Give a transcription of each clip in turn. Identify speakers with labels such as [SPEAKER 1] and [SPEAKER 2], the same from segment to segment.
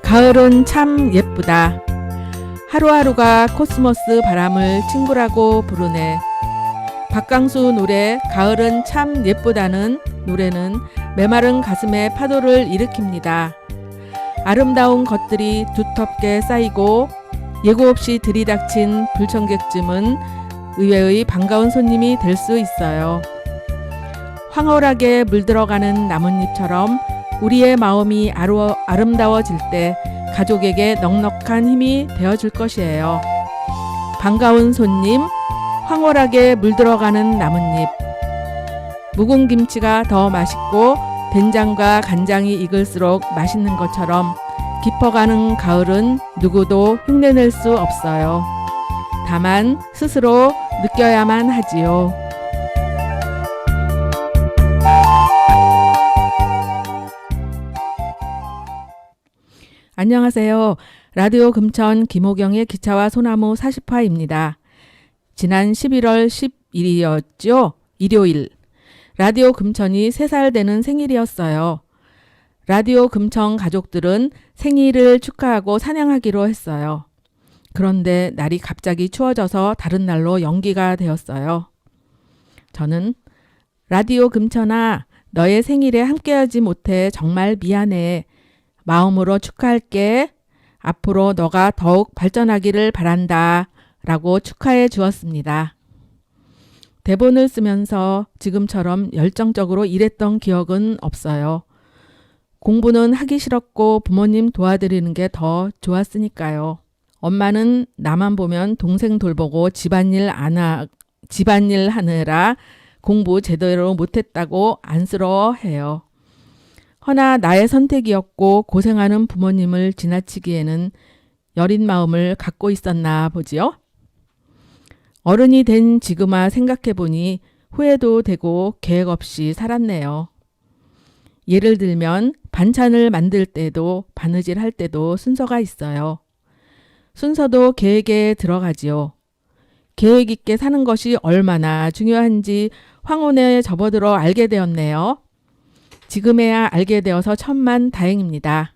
[SPEAKER 1] 가을은 참 예쁘다. 하루하루가 코스모스 바람을 친구라고 부르네. 박강수 노래 가을은 참 예쁘다는 노래는 메마른 가슴에 파도를 일으킵니다. 아름다운 것들이 두텁게 쌓이고 예고 없이 들이닥친 불청객쯤은 의외의 반가운 손님이 될 수 있어요. 황홀하게 물들어가는 나뭇잎처럼 우리의 마음이 아름다워질 때 가족에게 넉넉한 힘이 되어줄 것이에요. 반가운 손님, 황홀하게 물들어가는 나뭇잎. 묵은 김치가 더 맛있고 된장과 간장이 익을수록 맛있는 것처럼 깊어가는 가을은 누구도 흉내낼 수 없어요. 다만 스스로 느껴야만 하지요. 안녕하세요. 라디오 금천 김호경의 기차와 소나무 40화입니다. 지난 11월 10일이었죠. 일요일. 라디오 금천이 3살 되는 생일이었어요. 라디오 금천 가족들은 생일을 축하하고 사냥하기로 했어요. 그런데 날이 갑자기 추워져서 다른 날로 연기가 되었어요. 저는 라디오 금천아, 너의 생일에 함께하지 못해 정말 미안해. 마음으로 축하할게. 앞으로 너가 더욱 발전하기를 바란다. 라고 축하해 주었습니다. 대본을 쓰면서 지금처럼 열정적으로 일했던 기억은 없어요. 공부는 하기 싫었고 부모님 도와드리는 게 더 좋았으니까요. 엄마는 나만 보면 동생 돌보고 집안일 하느라 공부 제대로 못했다고 안쓰러워해요. 허나 나의 선택이었고 고생하는 부모님을 지나치기에는 여린 마음을 갖고 있었나 보지요. 어른이 된 지금아 생각해보니 후회도 되고 계획 없이 살았네요. 예를 들면 반찬을 만들 때도 바느질 할 때도 순서가 있어요. 순서도 계획에 들어가지요. 계획 있게 사는 것이 얼마나 중요한지 황혼에 접어들어 알게 되었네요. 지금에야 알게 되어서 천만 다행입니다.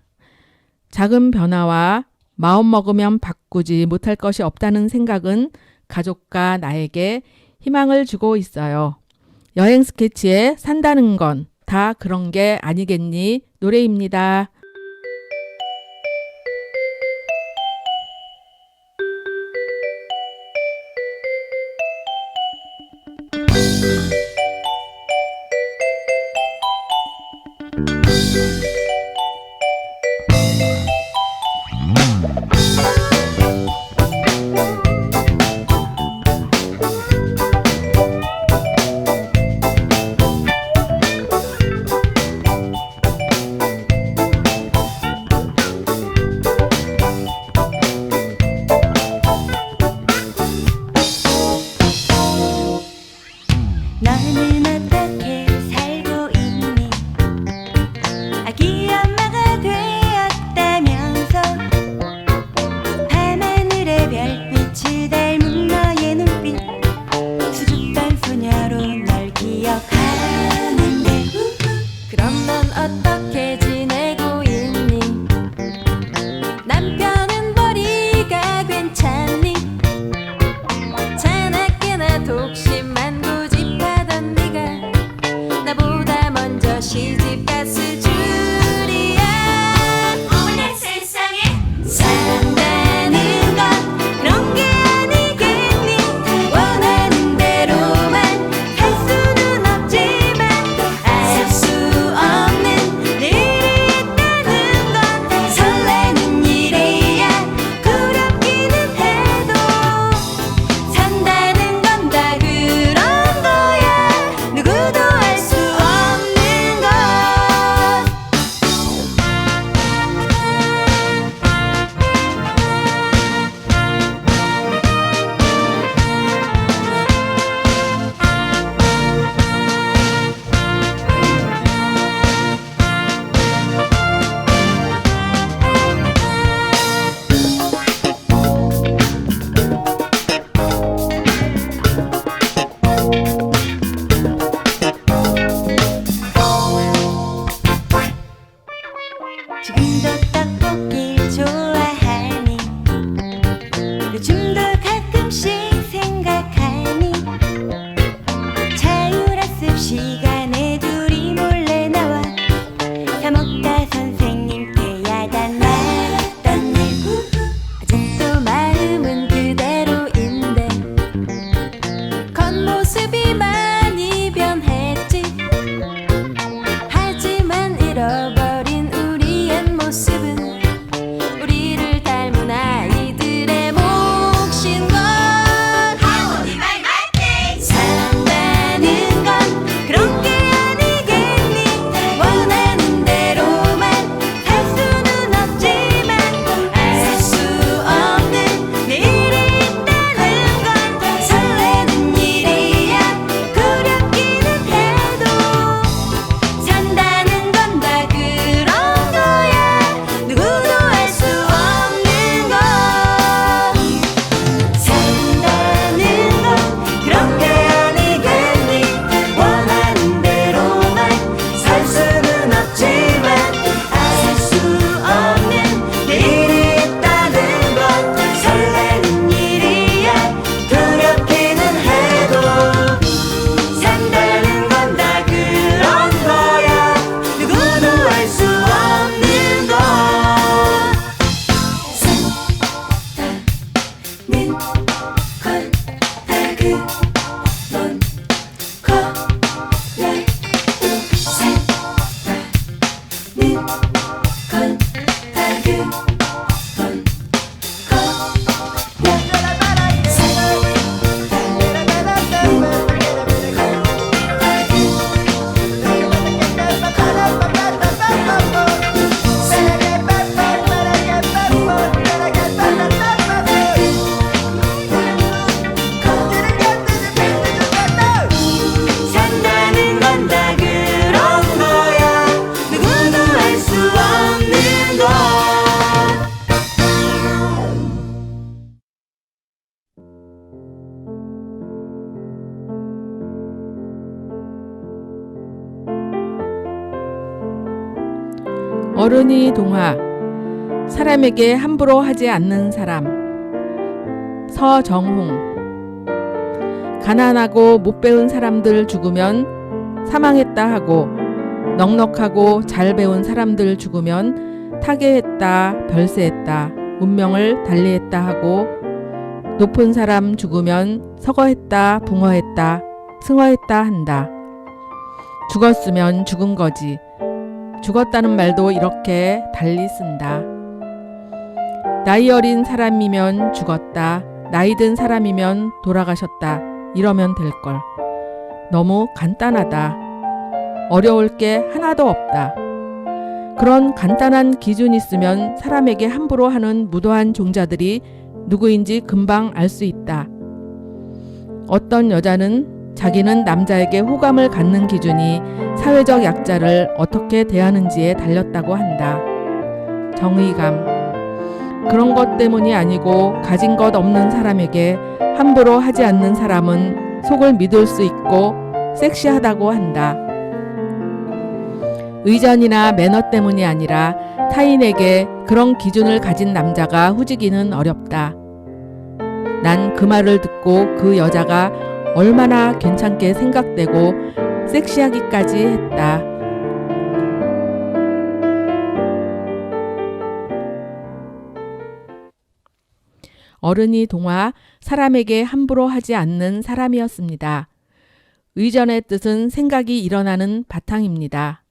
[SPEAKER 1] 작은 변화와 마음 먹으면 바꾸지 못할 것이 없다는 생각은 가족과 나에게 희망을 주고 있어요. 여행 스케치에 산다는 건 다 그런 게 아니겠니? 노래입니다.
[SPEAKER 2] 뜨거운 코레 새까는 건 다 그건 산다는 건 다 그런 거야. 누구도 알 수 없는 것.
[SPEAKER 1] 어른이 동화 사람에게 함부로 하지 않는 사람 서정홍 가난하고 못 배운 사람들 죽으면 사망했다 하고 넉넉하고 잘 배운 사람들 죽으면 타계했다 별세했다 운명을 달리했다 하고 높은 사람 죽으면 서거했다 붕어했다 승어했다 한다. 죽었으면 죽은 거지. 죽었다는 말도 이렇게 달리 쓴다. 나이 어린 사람이면 죽었다. 나이 든 사람이면 돌아가셨다. 이러면 될걸. 너무 간단하다. 어려울 게 하나도 없다. 그런 간단한 기준이 있으면 사람에게 함부로 하는 무도한 종자들이 누구인지 금방 알 수 있다. 어떤 여자는 자기는 남자에게 호감을 갖는 기준이 사회적 약자를 어떻게 대하는지에 달렸다고 한다. 정의감. 그런 것 때문이 아니고 가진 것 없는 사람에게 함부로 하지 않는 사람은 속을 믿을 수 있고 섹시하다고 한다. 의전이나 매너 때문이 아니라 타인에게 그런 기준을 가진 남자가 후지기는 어렵다. 난 그 말을 듣고 그 여자가 얼마나 괜찮게 생각되고 섹시하기까지 했다. 어른이 동화 사람에게 함부로 하지 않는 사람이었습니다. 의전의 뜻은 생각이 일어나는 바탕입니다.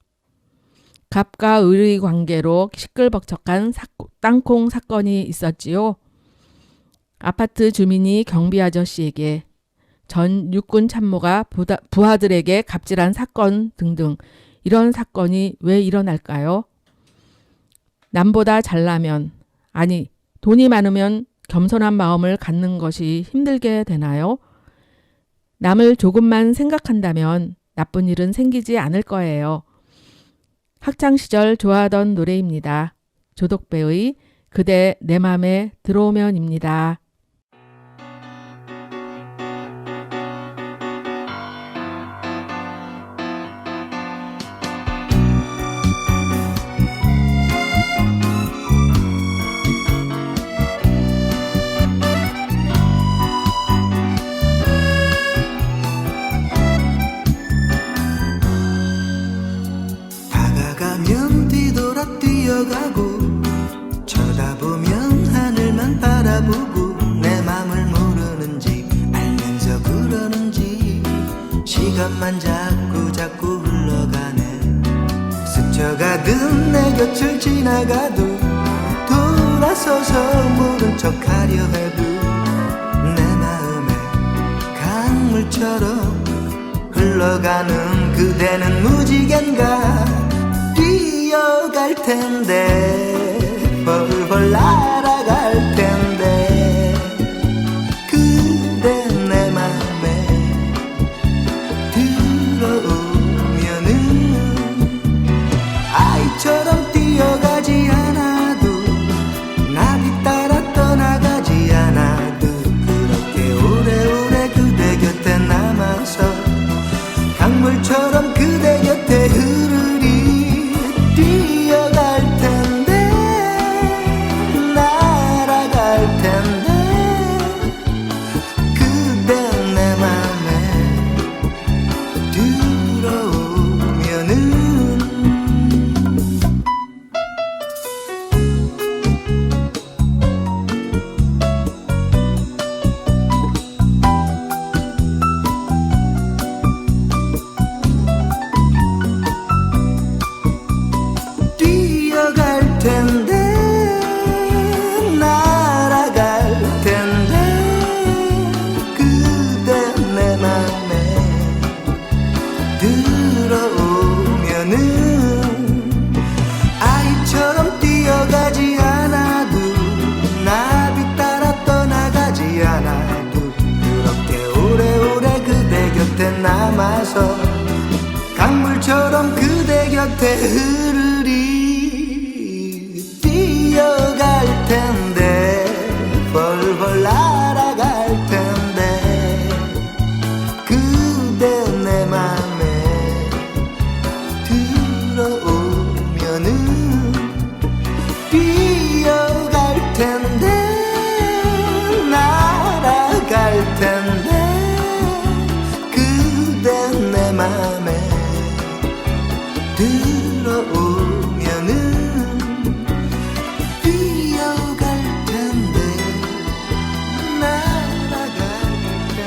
[SPEAKER 1] 갑과 을의 관계로 시끌벅적한 땅콩 사건이 있었지요. 아파트 주민이 경비 아저씨에게 전 육군 참모가 부하들에게 갑질한 사건 등등 이런 사건이 왜 일어날까요? 남보다 잘나면 아니 돈이 많으면 겸손한 마음을 갖는 것이 힘들게 되나요? 남을 조금만 생각한다면 나쁜 일은 생기지 않을 거예요. 학창시절 좋아하던 노래입니다. 조덕배의 그대 내 맘에 들어오면입니다.
[SPEAKER 3] 다가가면 뒤돌아 뛰어가고 쳐다보면 하늘만 바라보고 내 맘을 모르는지 알면서 그러는지 시간만 자꾸 흘러가네. 스쳐가듯 내 곁을 지나가도 돌아서서 모른 척하려 해도 내 마음에 강물처럼 흘러가는 그대는 무지갠가 뛰어갈 텐데 벌벌 날아갈 텐데 그대 내 맘에 들어오면은 아이처럼 뛰어가지 않아도 나비 따라 떠나가지 않아도 그렇게 오래오래 그대 곁에 남아서 강물처럼 그대 곁에 흐르리 뛰어갈 텐데 날아갈 나서 강물처럼 그대 곁에 흐르리 뛰어갈 텐데 벌벌 날아갈 텐데 그대 내 맘에 들어오면은 뛰어갈 텐데 날아갈 텐데 그대 내 맘에 들어오면은 뛰어갈 텐데 날아갈 텐데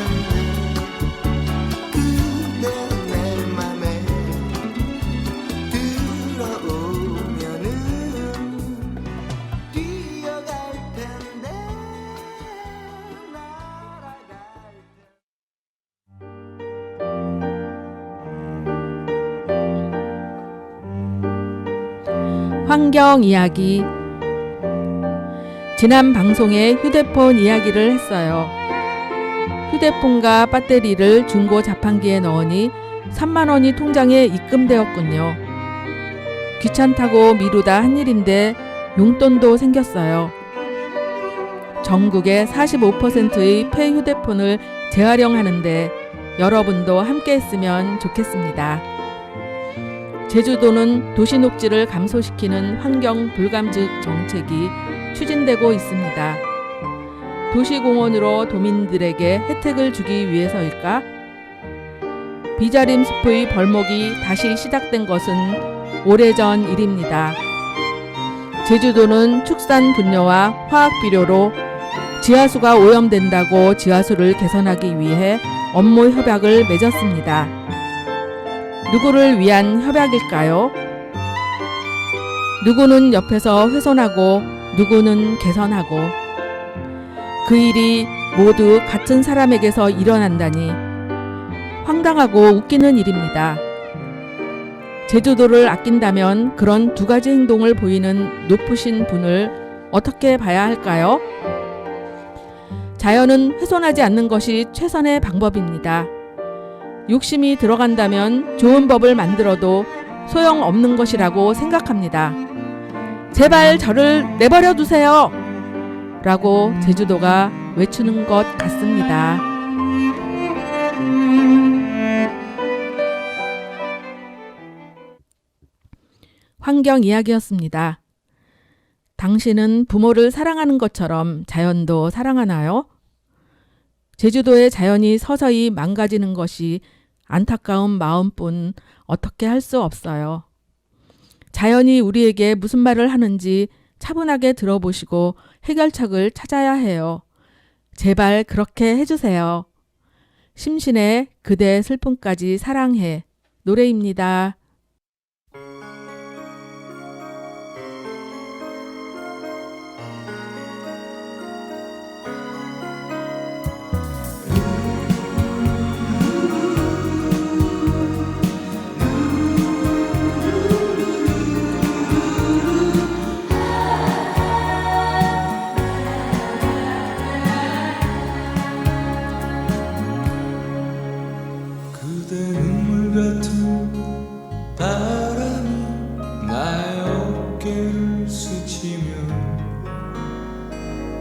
[SPEAKER 3] 그대 내 맘에 들어오면은 뛰어갈 텐데 날아갈
[SPEAKER 1] 환경 이야기. 지난 방송에 휴대폰 이야기를 했어요. 휴대폰과 배터리를 중고 자판기에 넣으니 3만 원이 통장에 입금되었군요. 귀찮다고 미루다 한 일인데 용돈도 생겼어요. 전국의 45%의 폐 휴대폰을 재활용하는데 여러분도 함께 했으면 좋겠습니다. 제주도는 도시 녹지를 감소시키는 환경 불감증 정책이 추진되고 있습니다. 도시공원으로 도민들에게 혜택을 주기 위해서일까? 비자림 숲의 벌목이 다시 시작된 것은 오래전 일입니다. 제주도는 축산 분뇨와 화학 비료로 지하수가 오염된다고 지하수를 개선하기 위해 업무 협약을 맺었습니다. 누구를 위한 협약일까요? 누구는 옆에서 훼손하고 누구는 개선하고 그 일이 모두 같은 사람에게서 일어난다니 황당하고 웃기는 일입니다. 제주도를 아낀다면 그런 두 가지 행동을 보이는 높으신 분을 어떻게 봐야 할까요? 자연은 훼손하지 않는 것이 최선의 방법입니다. 욕심이 들어간다면 좋은 법을 만들어도 소용없는 것이라고 생각합니다. 제발 저를 내버려 두세요! 라고 제주도가 외치는 것 같습니다. 환경 이야기였습니다. 당신은 부모를 사랑하는 것처럼 자연도 사랑하나요? 제주도의 자연이 서서히 망가지는 것이 안타까운 마음뿐 어떻게 할 수 없어요. 자연이 우리에게 무슨 말을 하는지 차분하게 들어보시고 해결책을 찾아야 해요. 제발 그렇게 해주세요. 심신의 그대 슬픔까지 사랑해 노래입니다.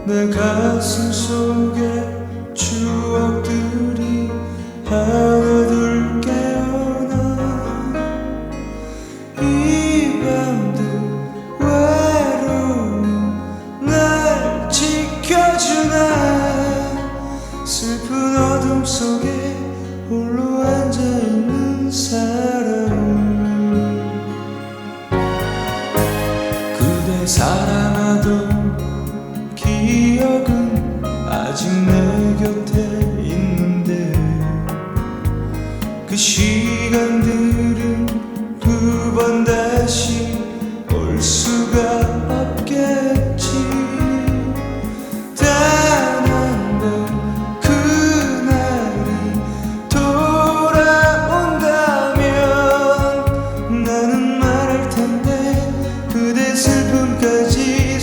[SPEAKER 4] 내 가슴 속에 추억들이 하나둘 깨어나 이 밤도 외로운 날 지켜주나 슬픈 어둠 속에 홀로 앉아있는 사람 그대 사랑하던 기억은 아직 내 곁에 있는데 그 시간들은 두 번 다시 올 수가 없겠지 단 한 번 그날이 돌아온다면 나는 말할 텐데 그대 슬픔까지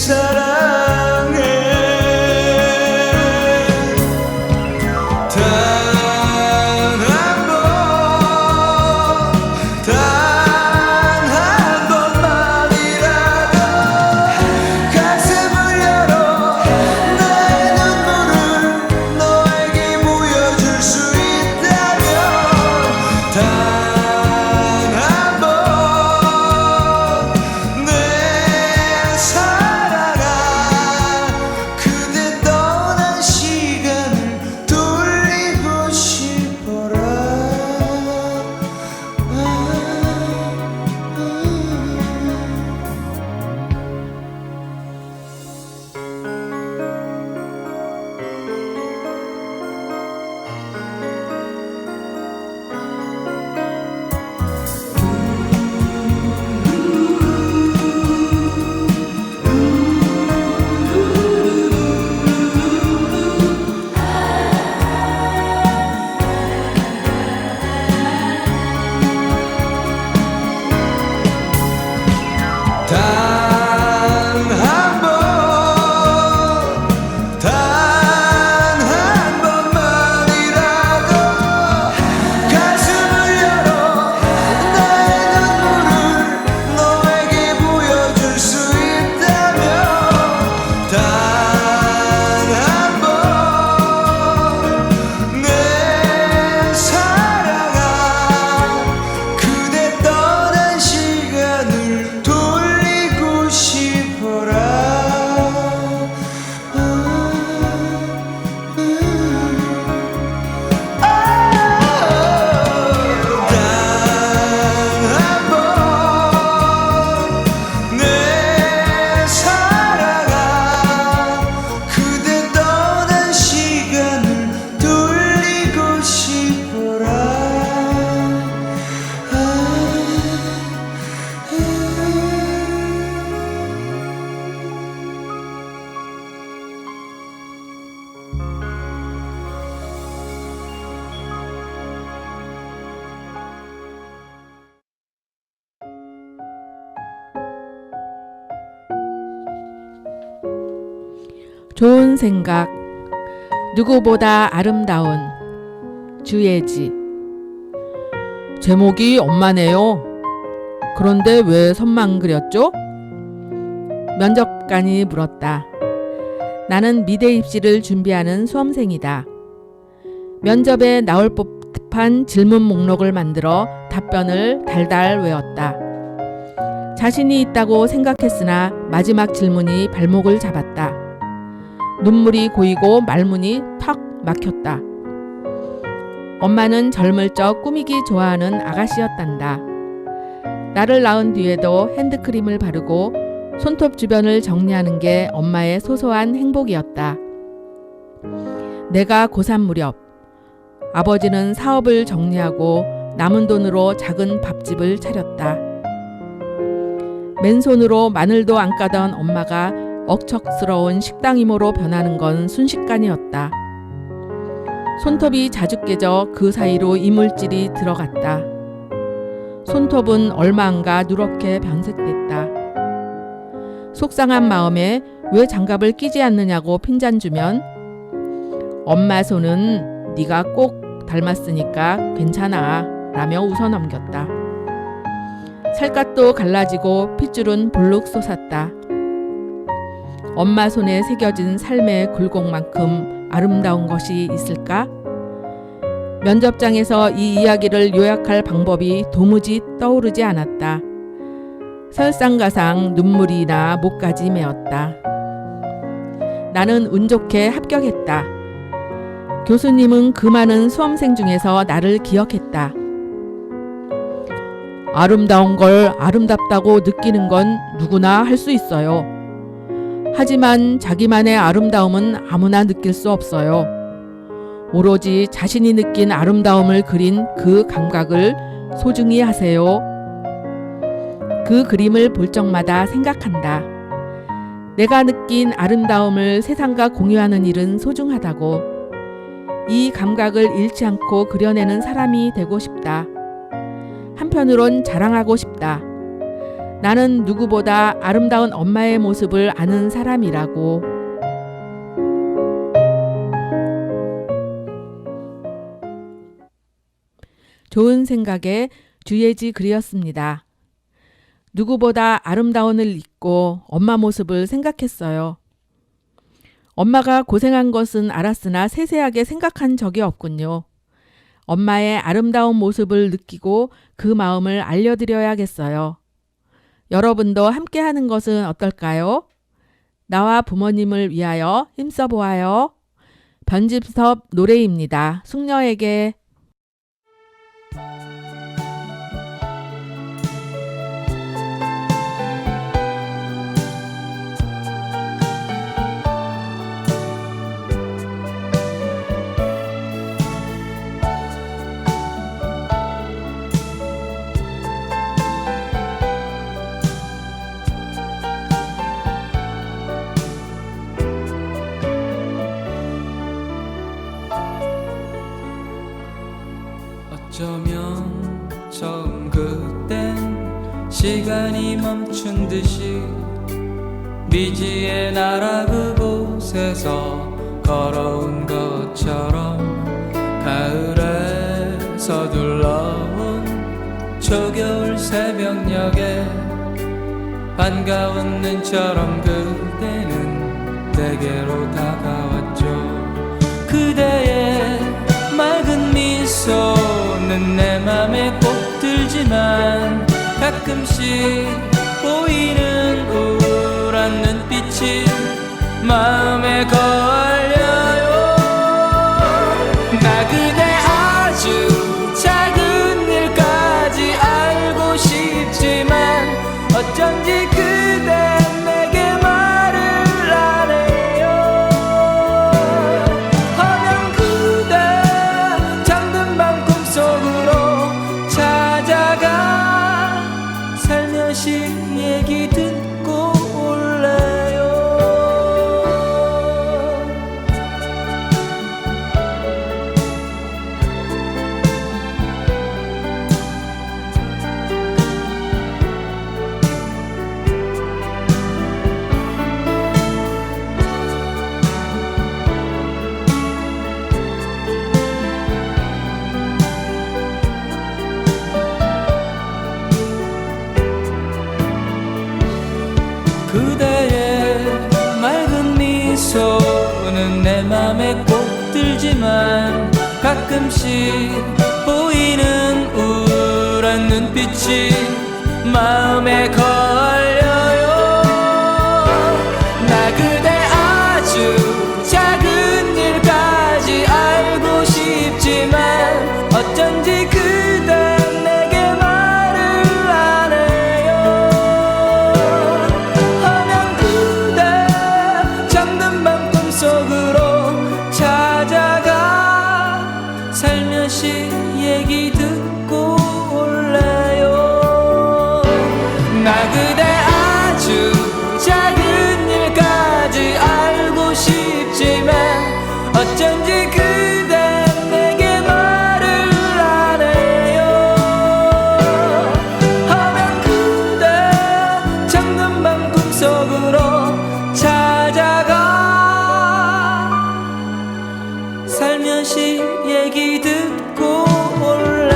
[SPEAKER 1] 좋은 생각, 누구보다 아름다운 주예지. 제목이 엄마네요. 그런데 왜 선만 그렸죠? 면접관이 물었다. 나는 미대 입시를 준비하는 수험생이다. 면접에 나올 법한 질문 목록을 만들어 답변을 달달 외웠다. 자신이 있다고 생각했으나 마지막 질문이 발목을 잡았다. 눈물이 고이고 말문이 턱 막혔다. 엄마는 젊을 적 꾸미기 좋아하는 아가씨였단다. 나를 낳은 뒤에도 핸드크림을 바르고 손톱 주변을 정리하는 게 엄마의 소소한 행복이었다. 내가 고3 무렵 아버지는 사업을 정리하고 남은 돈으로 작은 밥집을 차렸다. 맨손으로 마늘도 안 까던 엄마가 억척스러운 식당 이모로 변하는 건 순식간이었다. 손톱이 자주 깨져 그 사이로 이물질이 들어갔다. 손톱은 얼마 안가 누렇게 변색됐다. 속상한 마음에 왜 장갑을 끼지 않느냐고 핀잔 주면 엄마 손은 네가 꼭 닮았으니까 괜찮아 라며 웃어 넘겼다. 살갗도 갈라지고 핏줄은 불룩 솟았다. 엄마 손에 새겨진 삶의 굴곡만큼 아름다운 것이 있을까? 면접장에서 이 이야기를 요약할 방법이 도무지 떠오르지 않았다. 설상가상 눈물이 나 목까지 메었다. 나는 운 좋게 합격했다. 교수님은 그 많은 수험생 중에서 나를 기억했다. 아름다운 걸 아름답다고 느끼는 건 누구나 할 수 있어요. 하지만 자기만의 아름다움은 아무나 느낄 수 없어요. 오로지 자신이 느낀 아름다움을 그린 그 감각을 소중히 하세요. 그 그림을 볼 적마다 생각한다. 내가 느낀 아름다움을 세상과 공유하는 일은 소중하다고. 이 감각을 잃지 않고 그려내는 사람이 되고 싶다. 한편으론 자랑하고 싶다. 나는 누구보다 아름다운 엄마의 모습을 아는 사람이라고. 좋은 생각에 주예지 글이었습니다. 누구보다 아름다움을 잊고 엄마 모습을 생각했어요. 엄마가 고생한 것은 알았으나 세세하게 생각한 적이 없군요. 엄마의 아름다운 모습을 느끼고 그 마음을 알려드려야겠어요. 여러분도 함께 하는 것은 어떨까요? 나와 부모님을 위하여 힘써 보아요. 변집섭 노래입니다. 숙녀에게.
[SPEAKER 4] 어쩌면 처음 그땐 시간이 멈춘 듯이 미지의 나라 그곳에서 걸어온 것처럼 가을에 서둘러온 초겨울 새벽녘에 반가운 눈처럼 그대는 내게로 다가왔죠. 그대의 맑은 미소는 내 맘에 꼭 들지만 가끔씩 보이는 우울한 눈빛이 마음에 걸려요. 나 그대 아주 작은 일까지 알고 싶지만 어쩐지 그대 내게 말을 안 해요. 허면 그대 잠든 밤 꿈속으로 찾아가 살며시 얘기 듣고 올래요. 울지만 가끔씩 보이는 우울한 눈빛이 마음에 걸려요. 나 그대 아주 작은 일까지 알고 싶지만 어쩐지 그댄 내게 말을 안 해요. 허면 그대 잠든 밤 꿈속으로 찾아가 살며시 얘기 듣고 올래요. 나 그대 아주 작은 일까지 알고 싶지만 어쩐지 그댄 내게 말을 안 해요. 하면 그대 잠든 밤 꿈속으로 찾아가 살며시 얘기 듣고 올래요.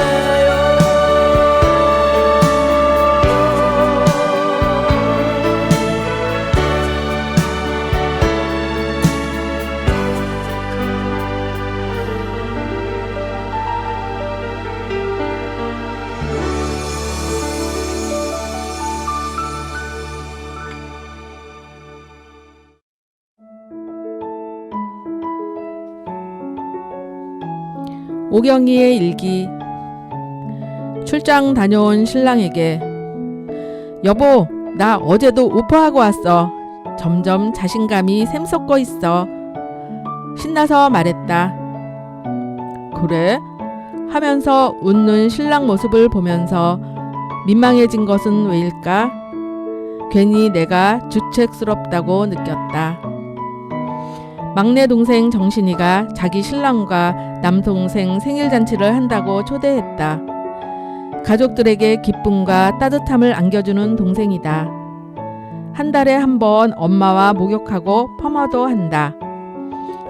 [SPEAKER 1] 오경이의 일기. 출장 다녀온 신랑에게 여보, 나 어제도 오퍼하고 왔어. 점점 자신감이 샘솟고 있어. 신나서 말했다. 그래? 하면서 웃는 신랑 모습을 보면서 민망해진 것은 왜일까? 괜히 내가 주책스럽다고 느꼈다. 막내 동생 정신이가 자기 신랑과 남동생 생일잔치를 한다고 초대했다. 가족들에게 기쁨과 따뜻함을 안겨주는 동생이다. 한 달에 한 번 엄마와 목욕하고 펌어도 한다.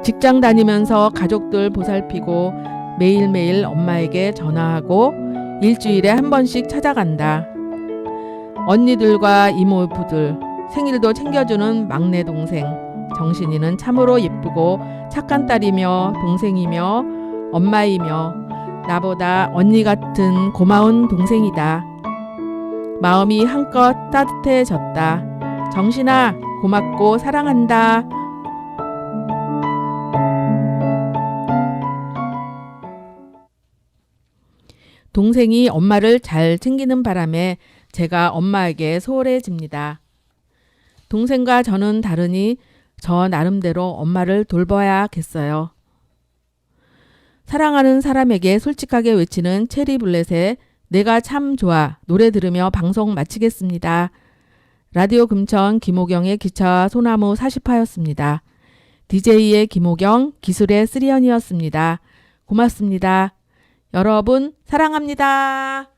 [SPEAKER 1] 직장 다니면서 가족들 보살피고 매일매일 엄마에게 전화하고 일주일에 한 번씩 찾아간다. 언니들과 이모부들 생일도 챙겨주는 막내 동생 정신이는 참으로 예쁘고 착한 딸이며 동생이며 엄마이며 나보다 언니 같은 고마운 동생이다. 마음이 한껏 따뜻해졌다. 정신아, 고맙고 사랑한다. 동생이 엄마를 잘 챙기는 바람에 제가 엄마에게 소홀해집니다. 동생과 저는 다르니 저 나름대로 엄마를 돌봐야겠어요. 사랑하는 사람에게 솔직하게 외치는 체리블렛의 내가 참 좋아 노래 들으며 방송 마치겠습니다. 라디오 금천 김호경의 기차와 소나무 40화였습니다. DJ의 김호경, 기술의 쓰리언이었습니다. 고맙습니다. 여러분 사랑합니다.